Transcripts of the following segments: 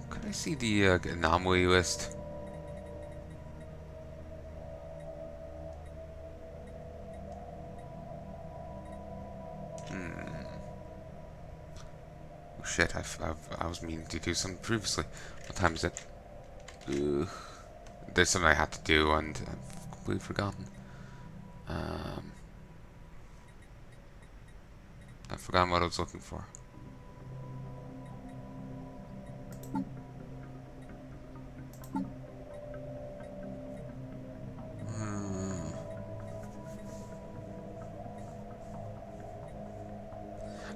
Could I see the anomaly list? Oh shit, I was meaning to do something previously. What time is it? Ugh. There's something I had to do and I've completely forgotten. Um, I've forgotten what I was looking for.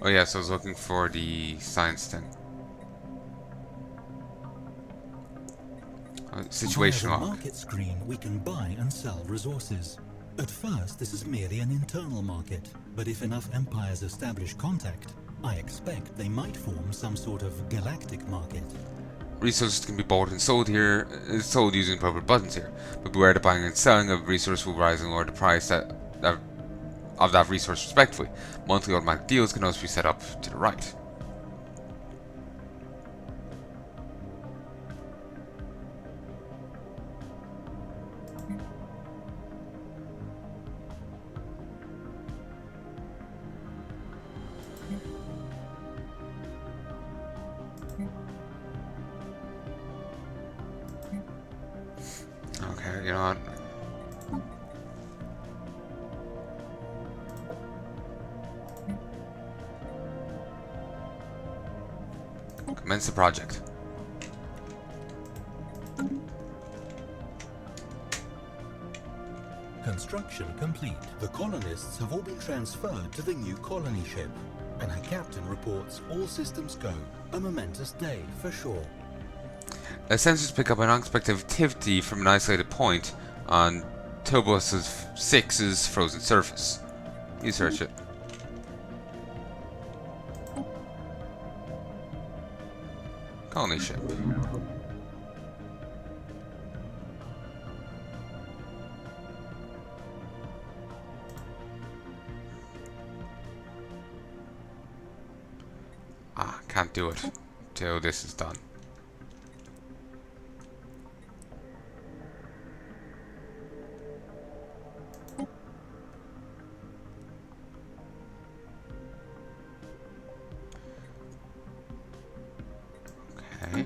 Oh yes, I was looking for the science thing. Situation Via the log. market screen, we can buy and sell resources. At first, this is merely an internal market, but if enough empires establish contact, I expect they might form some sort of galactic market. Resources can be bought and sold here, sold using appropriate buttons here. But beware the buying and selling of resource will rise and lower the price of that resource respectively. Monthly automatic deals can also be set up to the right. Okay, you know what? Commence the project. Construction complete. The colonists have all been transferred to the new colony ship, and her captain reports all systems go. A momentous day for sure. Sensors pick up an unexpected activity from an isolated point on Tobos 6's frozen surface. Research it. Colony ship. Can't do it till this is done. Okay.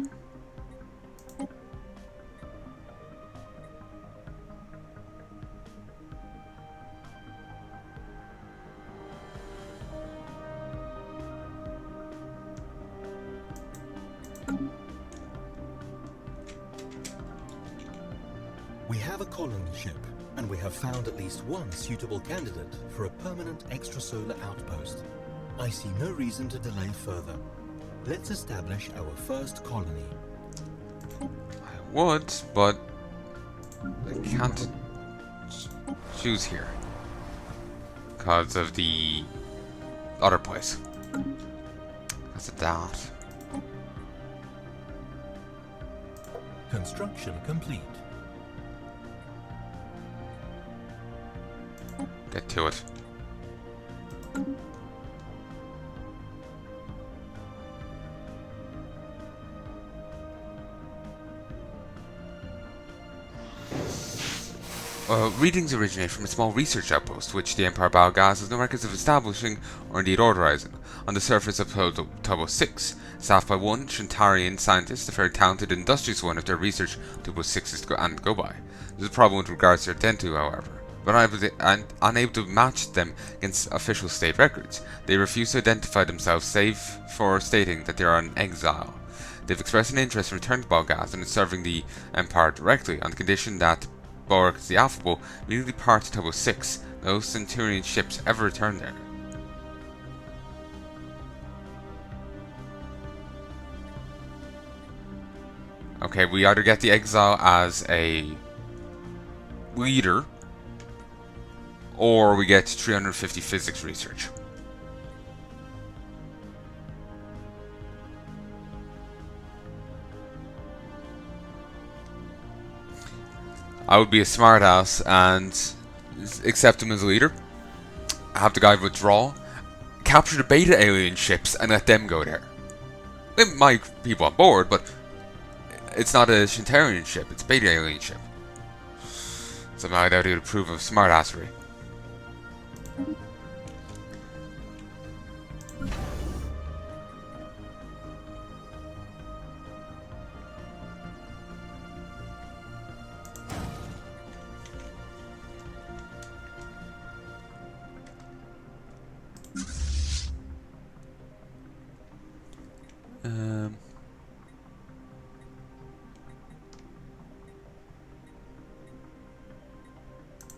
We have a colony ship, and we have found at least one suitable candidate for a permanent extrasolar outpost. I see no reason to delay further. Let's establish our first colony. I would, but I can't choose here because of the other place. That's a dot. Construction complete. Get to it. Readings originate from a small research outpost, which the Empire Biogas has no records of establishing or indeed authorizing, on the surface of Tobo 6, staffed by one Shantarian scientist, a very talented and industrious one if their research Tobo 6 is to go by. There's a problem with regards to their identity, however. But unable to match them against official state records, they refuse to identify themselves save for stating that they are in exile. They've expressed an interest in returning to Balgaz and in serving the Empire directly, on the condition that Borax the Affable immediately departs Tobo 6, no Centurion ships ever return there. Okay, we either get the exile as a leader, or we get 350 physics research. I would be a smartass and accept him as a leader. Have the guy withdraw, capture the beta alien ships and let them go there. They might people on board, but it's not a Shintarian ship, it's a beta alien ship. Somehow I doubt he would approve of smartassery.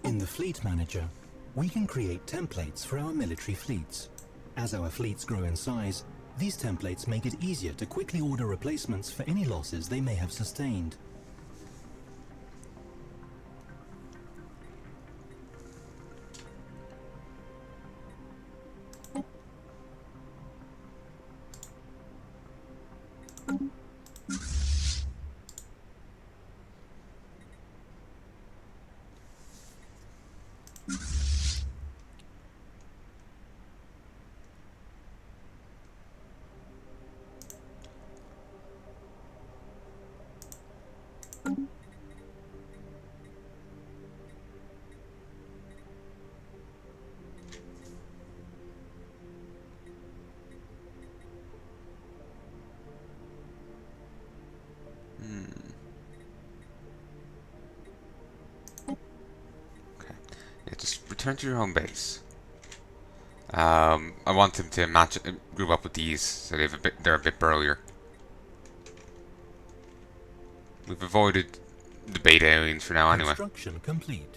In the Fleet Manager, we can create templates for our military fleets. As our fleets grow in size, these templates make it easier to quickly order replacements for any losses they may have sustained. Just return to your home base. I want them to match group up with these, so they're a bit burlier. We've avoided the beta aliens for now, anyway. Construction complete.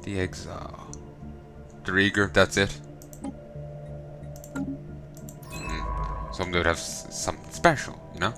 The exile. They're eager, that's it. Some would have something special, you know?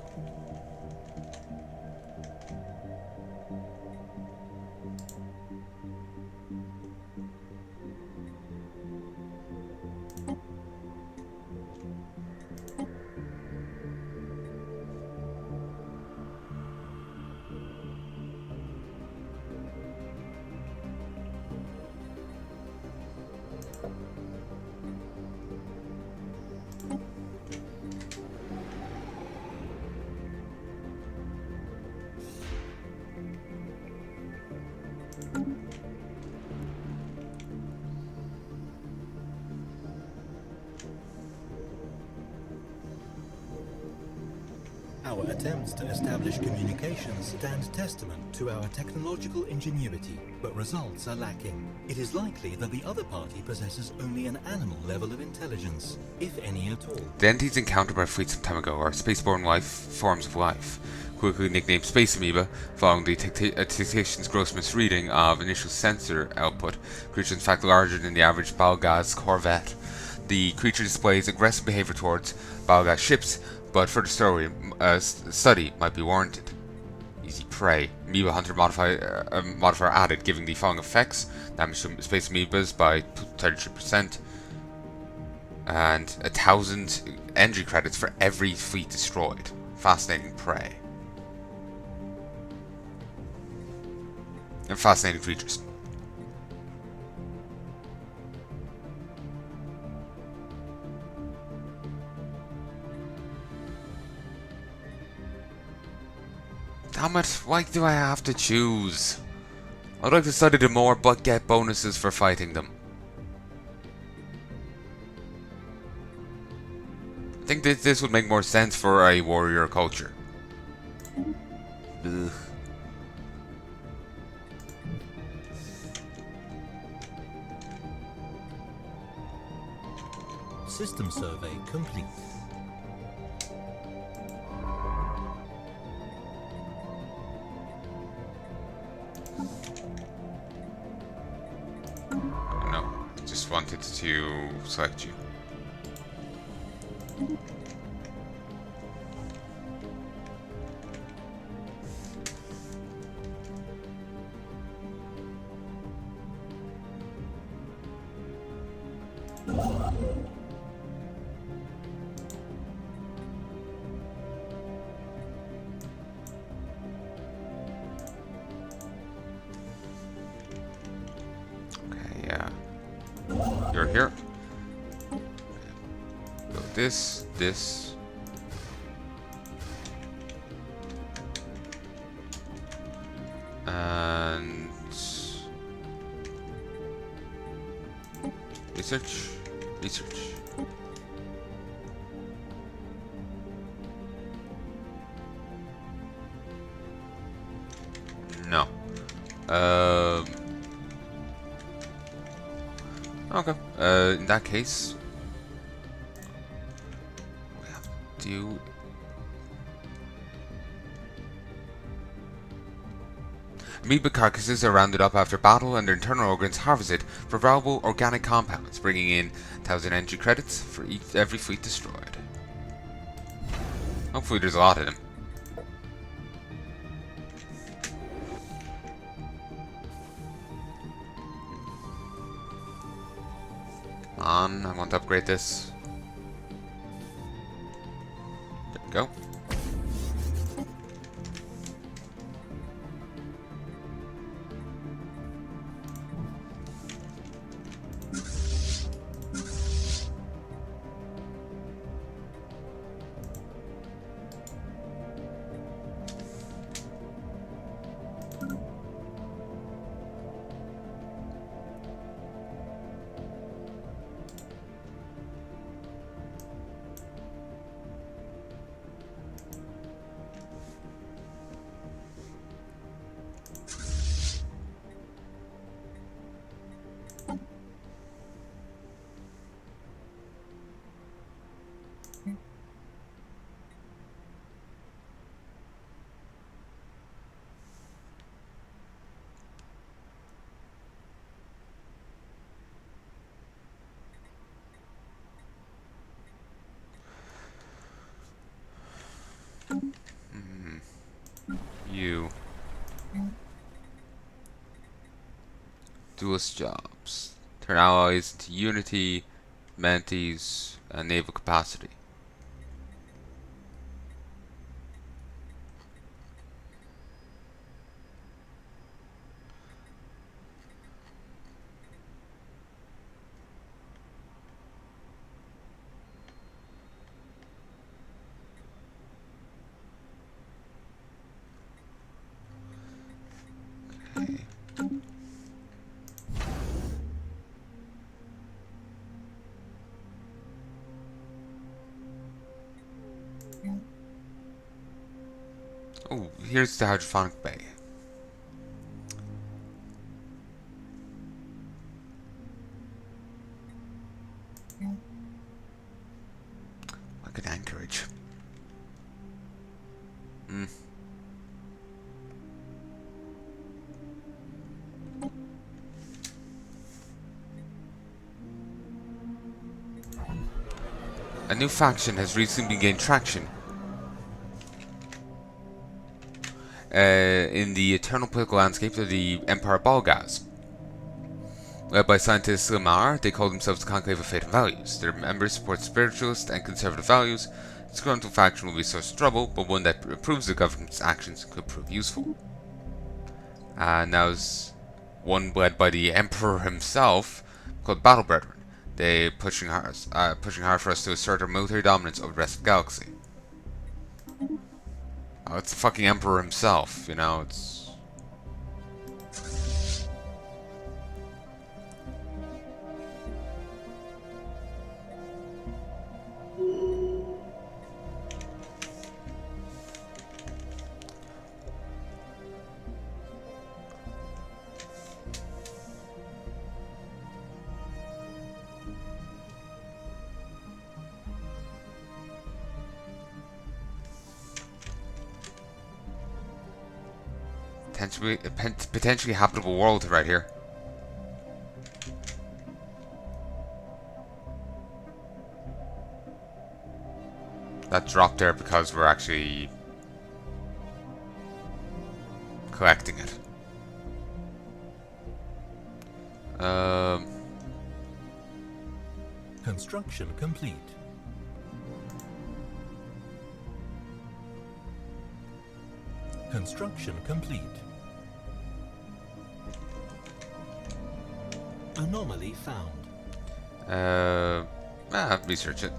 Our attempts to establish communications stand testament to our technological ingenuity, but results are lacking. It is likely that the other party possesses only an animal level of intelligence, if any at all. The entities encountered by fleet some time ago are spaceborne forms of life, quickly nicknamed Space Amoeba, following the Tactician's gross misreading of initial sensor output. Creatures in fact larger than the average Balgaz corvette. The creature displays aggressive behavior towards Balgaz ships, but further study might be warranted. Easy prey. Amoeba Hunter modifier added, giving the following effects: damage to space amoebas by 33%, and 1,000 entry credits for every fleet destroyed. Fascinating prey. And fascinating creatures. Damn it, why do I have to choose? I'd like to study them more, but get bonuses for fighting them. I think this would make more sense for a warrior culture. Ugh. System survey complete. No, just wanted to select you. Okay, yeah. You're here. Go this, this. And research, research. No. Okay. In that case, we have to do. Amoeba carcasses are rounded up after battle and their internal organs harvested for valuable organic compounds, bringing in 1,000 energy credits for every fleet destroyed. Hopefully there's a lot of them. Come on, I want to upgrade this. There we go. You. Duelist jobs. Turn allies into unity, mantis, and naval capacity. Okay. Oh, here's the hydrophonic bay. Like an anchorage. A new faction has recently gained traction in the eternal political landscape of the Empire Balgaz. Led by scientist Lamar, they call themselves the Conclave of Fate and Values. Their members support spiritualist and conservative values. This growing faction will be a source of trouble, but one that approves the government's actions could prove useful. Now is one led by the Emperor himself, called Battle Brethren. They pushing hard for us to assert our military dominance over the rest of the galaxy. Oh, it's the fucking Emperor himself, you know, it's... potentially habitable world right here. That dropped there because we're actually collecting it. Construction complete. Construction complete. Anomaly found. Research it.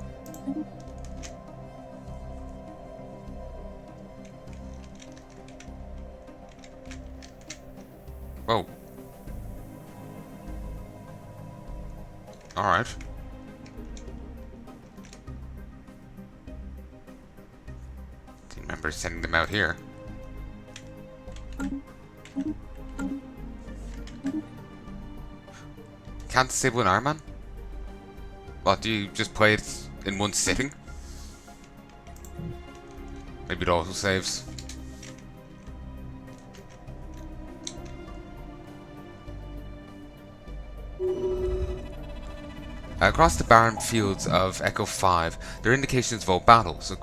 Whoa. Alright. Didn't remember sending them out here. Can't disable an Iron Man? What, do you just play it in one sitting? Maybe it auto saves. Across the barren fields of Echo 5, there are indications of old battles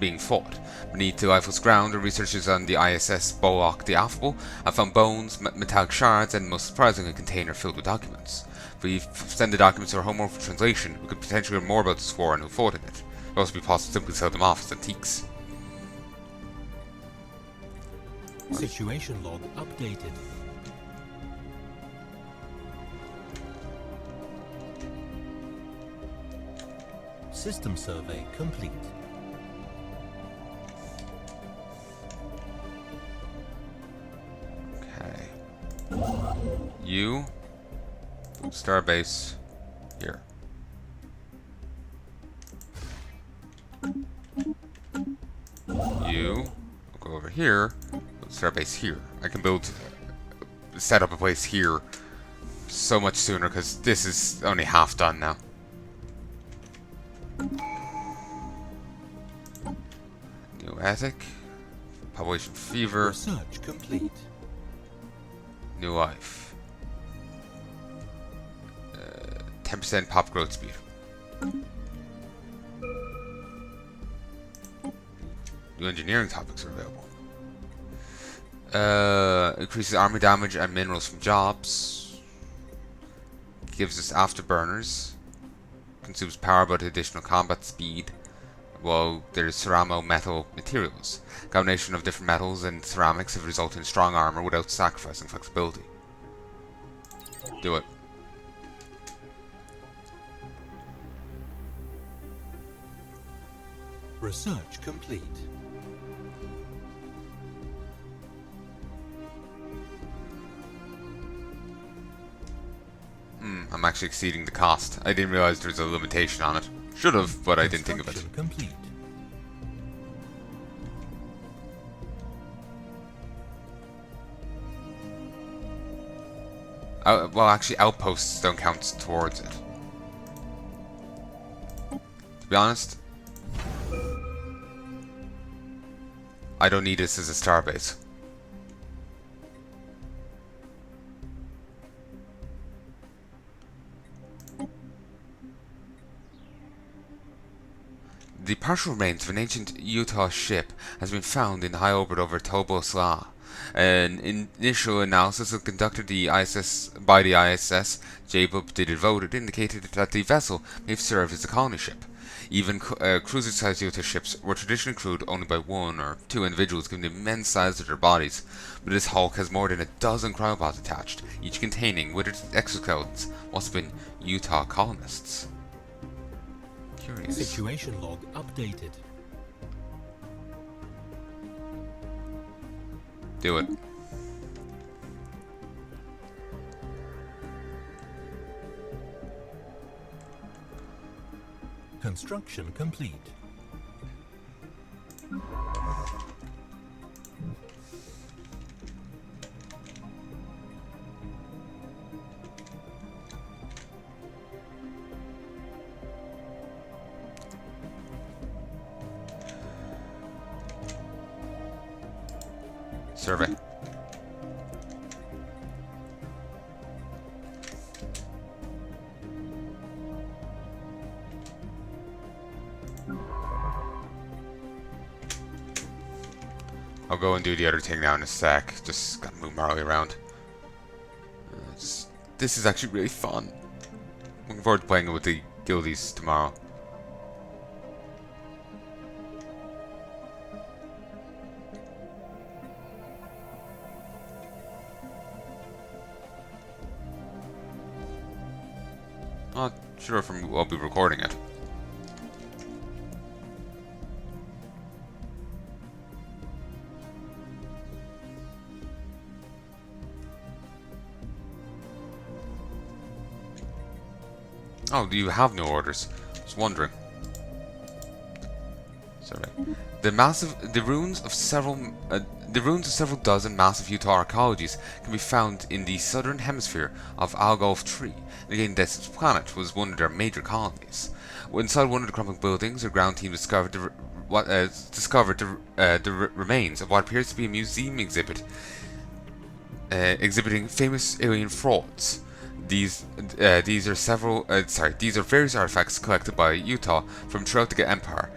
being fought. Beneath the lifeless ground, the researchers on the ISS Bollock the Affable have found bones, metallic shards, and most surprisingly, a container filled with documents. If we send the documents to our homeworld for translation, we could potentially learn more about this war and who fought in it. It would also be possible to simply sell them off as antiques. Situation log updated. System survey complete. Okay. You. Starbase. Here. You. We'll go over here. Starbase here. I can set up a place here so much sooner because this is only half done now. New attic. Population fever. Research complete. New life. 10% pop growth speed. New engineering topics are available. Increases army damage and minerals from jobs. Gives us afterburners. Consumes power but additional combat speed. Well, there's ceramo metal materials. Combination of different metals and ceramics have resulted in strong armor without sacrificing flexibility. Do it. Research complete. I'm actually exceeding the cost. I didn't realize there's a limitation on it. Should have, but I didn't think of it. Complete. Well, actually, outposts don't count towards it. To be honest, I don't need this as a starbase. The partial remains of an ancient Utah ship has been found in high orbit over Tobos La. An initial analysis conducted by the ISS Jacob did voted indicated that the vessel may have served as a colony ship. Even cruiser-sized Utah ships were traditionally crewed only by one or two individuals given the immense size of their bodies, but this hulk has more than a dozen cryopods attached, each containing withered exoskeletons must have been Utah colonists. Curious. Situation log updated. Do it. Construction complete. Survey. I'll go and do the other thing now in a sec. Just gotta move Marley around. This is actually really fun. Looking forward to playing it with the guildies tomorrow. Not sure if I'll be recording it. Oh, do you have no orders? Just wondering. Sorry. The ruins of several dozen massive Utah archaeologies can be found in the southern hemisphere of Algolf Tree. Again, this planet was one of their major colonies. Inside one of the crumbling buildings, our ground team discovered the remains of what appears to be a museum exhibit exhibiting famous alien frauds. These are various artifacts collected by Utah from throughout the Empire,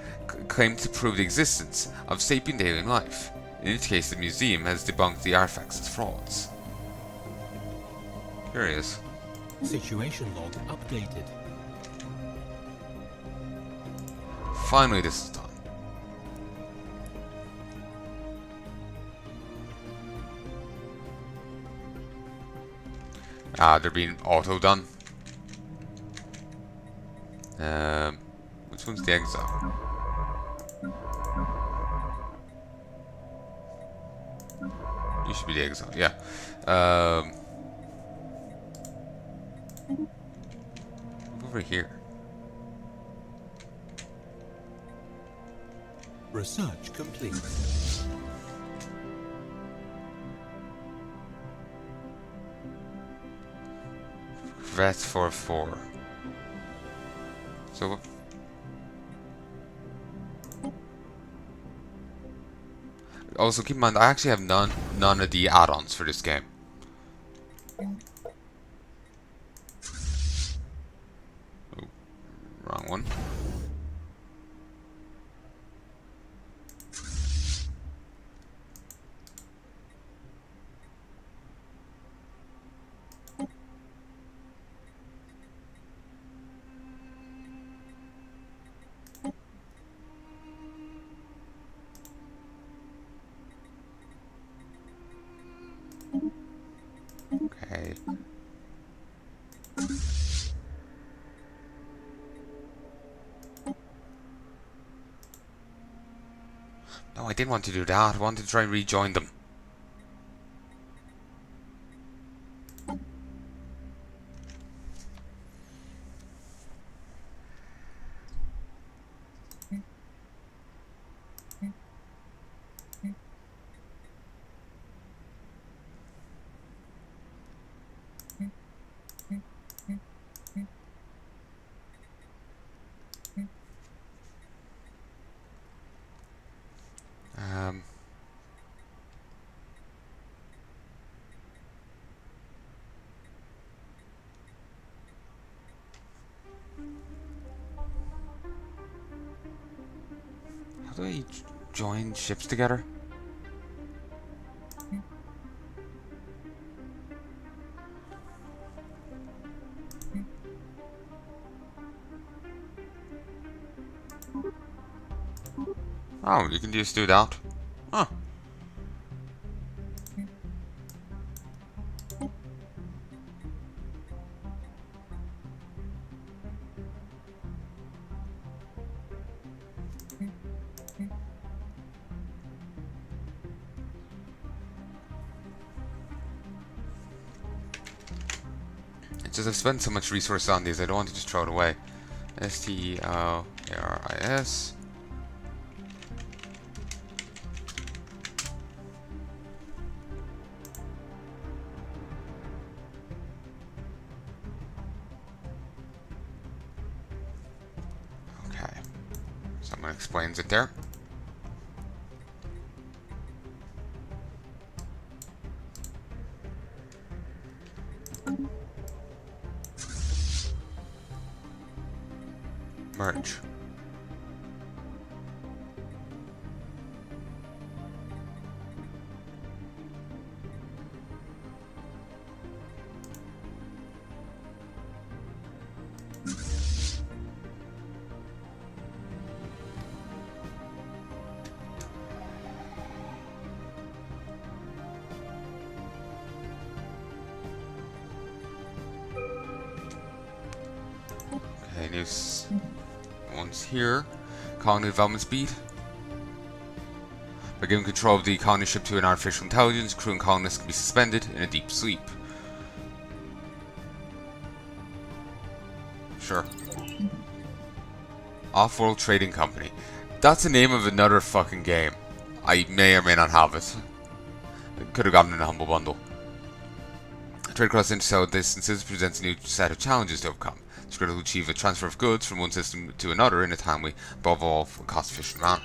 claim to prove the existence of sapient alien life. In each case, the museum has debunked the artifacts as frauds. Curious. Situation log updated. Finally, this is done. They're being auto done. Which one's the exile? You should be the exile, yeah. Over here. Research complete. Vet 4-4. So. Also, keep in mind, I actually have none of the add-ons for this game. Oh, wrong one. Okay. No, I didn't want to do that. I wanted to try and rejoin them. How do I join ships together? Oh, you can just do that. Huh. It's just I've spent so much resource on these, I don't want to just throw it away. Stellaris. Okay. Someone explains it there. Merge. new ones here. Colony development speed. By giving control of the colony ship to an artificial intelligence, crew and colonists can be suspended in a deep sleep. Sure. Off-World Trading Company. That's the name of another fucking game. I may or may not have it. Could have gotten in a humble bundle. Trade across interstellar distances presents a new set of challenges to overcome. It's critical to achieve a transfer of goods from one system to another in a timely, above all, cost-efficient manner.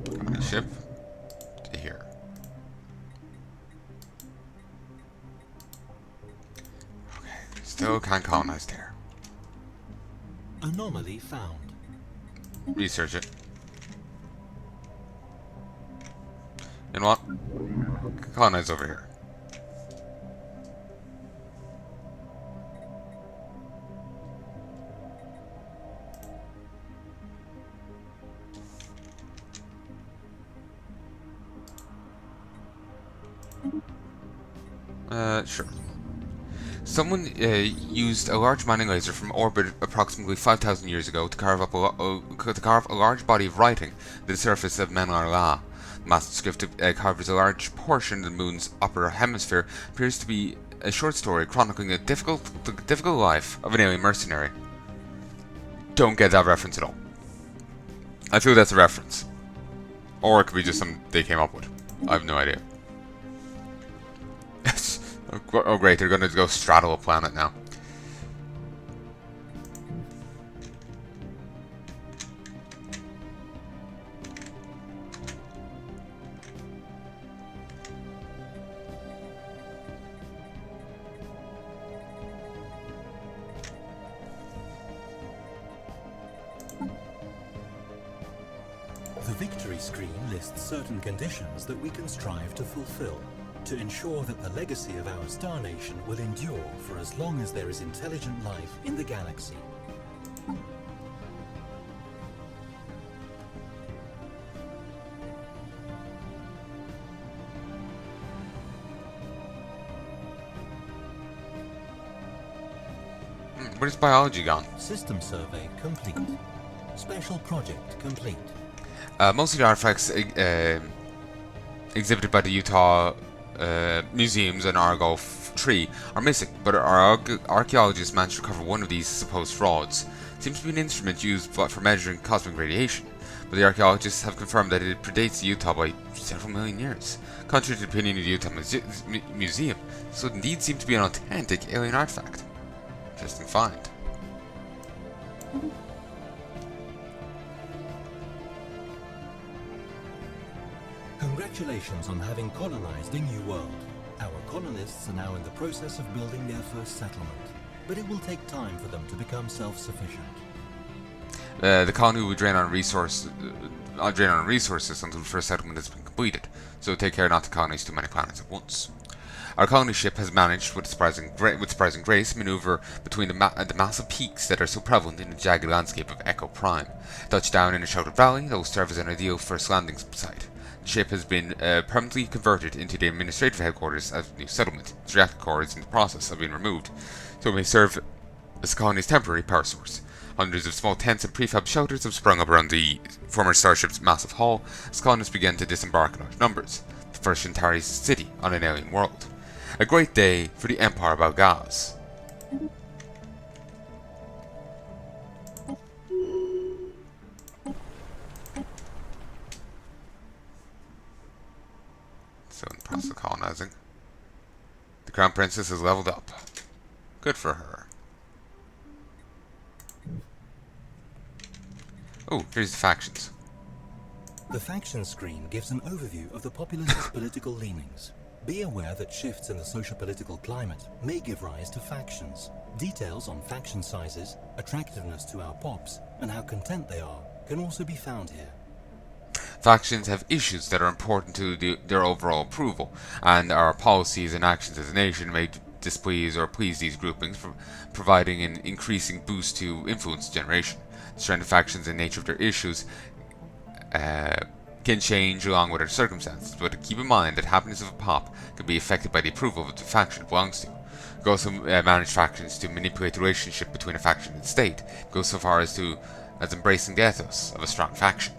Colony ship to here. Okay, still can't colonize there. Anomaly found. Research it. You know what? Colonize over here. Sure. Someone used a large mining laser from orbit approximately 5,000 years ago to carve a large body of writing to the surface of Menlar. The massive script covers a large portion of the moon's upper hemisphere. Appears to be a short story chronicling the difficult life of an alien mercenary. Don't get that reference at all. I feel that's a reference. Or it could be just something they came up with. I have no idea. Oh great, they're going to go straddle a planet now. The victory screen lists certain conditions that we can strive to fulfill, to ensure that the legacy of our star nation will endure for as long as there is intelligent life in the galaxy. Where's biology gone? System survey complete. Special project complete. Most of the artifacts exhibited by the Utah museums and Argo tree are missing, but our archaeologists managed to recover one of these supposed frauds. It seems to be an instrument used for measuring cosmic radiation, but the archaeologists have confirmed that it predates the Utah by several million years. Contrary to the opinion of the Utah Museum, this would indeed seem to be an authentic alien artifact. Interesting find. Congratulations on having colonized a new world. Our colonists are now in the process of building their first settlement, but it will take time for them to become self-sufficient. The colony will drain on resources until the first settlement has been completed, so take care not to colonize too many planets at once. Our colony ship has managed, with surprising grace, maneuver between the massive peaks that are so prevalent in the jagged landscape of Echo Prime. Touched down in a sheltered valley that will serve as an ideal first landing site. The ship has been permanently converted into the administrative headquarters of the new settlement. Its reactor core is in the process of being removed, so it may serve as the colony's temporary power source. Hundreds of small tents and prefab shelters have sprung up around the former starship's massive hull as colonists begin to disembark in large numbers. The first Shantari's city on an alien world. A great day for the Empire of Algaz. So in the process of colonizing, the Crown Princess has leveled up. Good for her. Oh, here's the factions. The faction screen gives an overview of the populace's political leanings. Be aware that shifts in the socio-political climate may give rise to factions. Details on faction sizes, attractiveness to our pops, and how content they are can also be found here. Factions have issues that are important to their overall approval, and our policies and actions as a nation may displease or please these groupings, providing an increasing boost to influence generation. Strength of factions and nature of their issues can change along with their circumstances, but keep in mind that happiness of a pop can be affected by the approval of the faction it belongs to. You can also manage factions to manipulate the relationship between a faction and state. It goes so far as embracing the ethos of a strong faction.